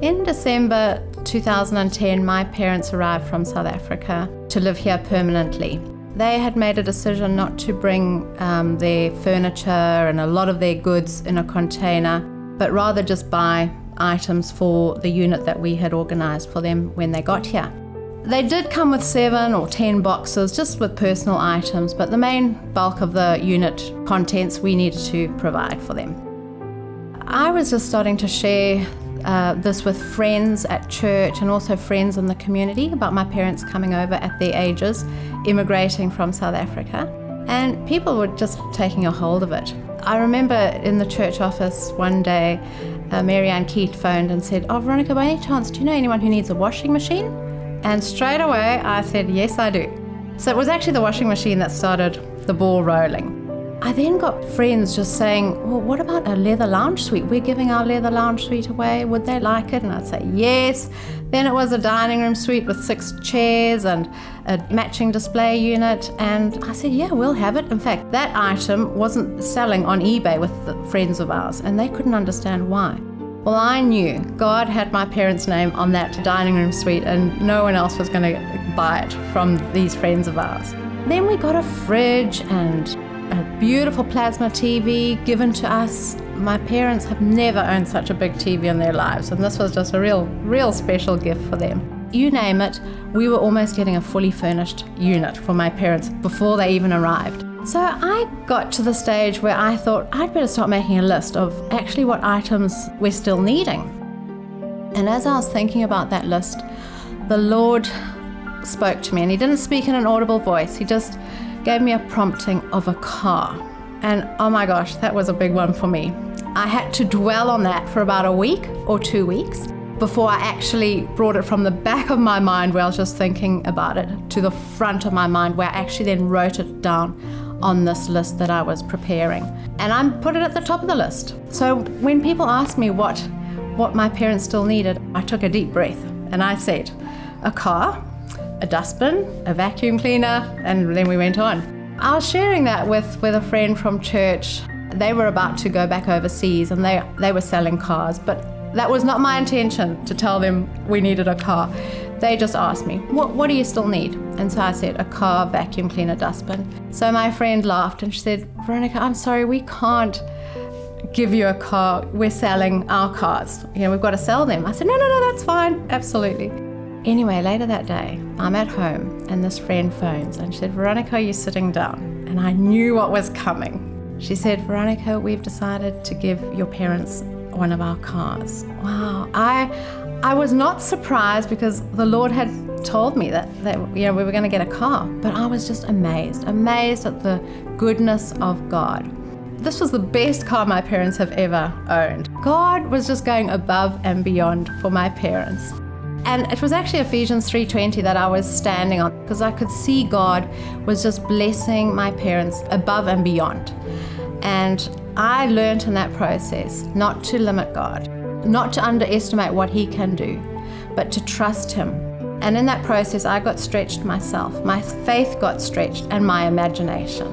In December 2010, my parents arrived from South Africa to live here permanently. They had made a decision not to bring their furniture and a lot of their goods in a container, but rather just buy items for the unit that we had organised for them when they got here. They did come with 7 or 10 boxes, just with personal items, but the main bulk of the unit contents we needed to provide for them. I was just starting to share this with friends at church and also friends in the community about my parents coming over at their ages, immigrating from South Africa, and people were just taking a hold of it. I remember in the church office one day, Mary Ann Keith phoned and said, "Oh, Veronica, by any chance, do you know anyone who needs a washing machine?" And straight away I said, "Yes, I do." So it was actually the washing machine that started the ball rolling. I then got friends just saying, "Well, what about a leather lounge suite? We're giving our leather lounge suite away. Would they like it?" And I'd say, "Yes." Then it was a dining room suite with 6 chairs and a matching display unit. And I said, "Yeah, we'll have it." In fact, that item wasn't selling on eBay with the friends of ours, and they couldn't understand why. Well, I knew God had my parents' name on that dining room suite, and no one else was going to buy it from these friends of ours. Then we got a fridge and a beautiful plasma TV given to us. My parents have never owned such a big TV in their lives, and this was just a real special gift for them. You name it, we were almost getting a fully furnished unit for my parents before they even arrived. So I got to the stage where I thought I'd better start making a list of actually what items we're still needing. And as I was thinking about that list, the Lord spoke to me, and He didn't speak in an audible voice. He just gave me a prompting of a car. And oh my gosh, that was a big one for me. I had to dwell on that for about a week or 2 weeks before I actually brought it from the back of my mind, where I was just thinking about it, to the front of my mind, where I actually then wrote it down on this list that I was preparing. And I put it at the top of the list. So when people asked me what my parents still needed, I took a deep breath and I said, a car, a dustbin, a vacuum cleaner, and then we went on. I was sharing that with a friend from church. They were about to go back overseas and they were selling cars, but that was not my intention to tell them we needed a car. They just asked me, what do you still need? And so I said, a car, vacuum cleaner, dustbin. So my friend laughed and she said, "Veronica, I'm sorry, we can't give you a car. We're selling our cars. We've got to sell them." I said, no, that's fine, absolutely. Anyway, later that day, I'm at home and this friend phones and she said, "Veronica, are you sitting down?" And I knew what was coming. She said, "Veronica, we've decided to give your parents one of our cars." Wow. I was not surprised because the Lord had told me that we were going to get a car, but I was just amazed at the goodness of God. This was the best car my parents have ever owned. God was just going above and beyond for my parents. And it was actually Ephesians 3:20 that I was standing on, because I could see God was just blessing my parents above and beyond. And I learned in that process not to limit God, not to underestimate what He can do, but to trust Him. And in that process, I got stretched myself. My faith got stretched and my imagination.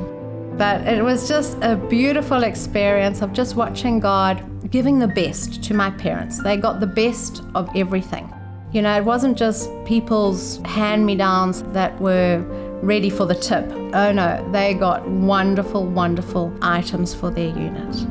But it was just a beautiful experience of just watching God giving the best to my parents. They got the best of everything. It wasn't just people's hand-me-downs that were ready for the tip. Oh no, they got wonderful, wonderful items for their unit.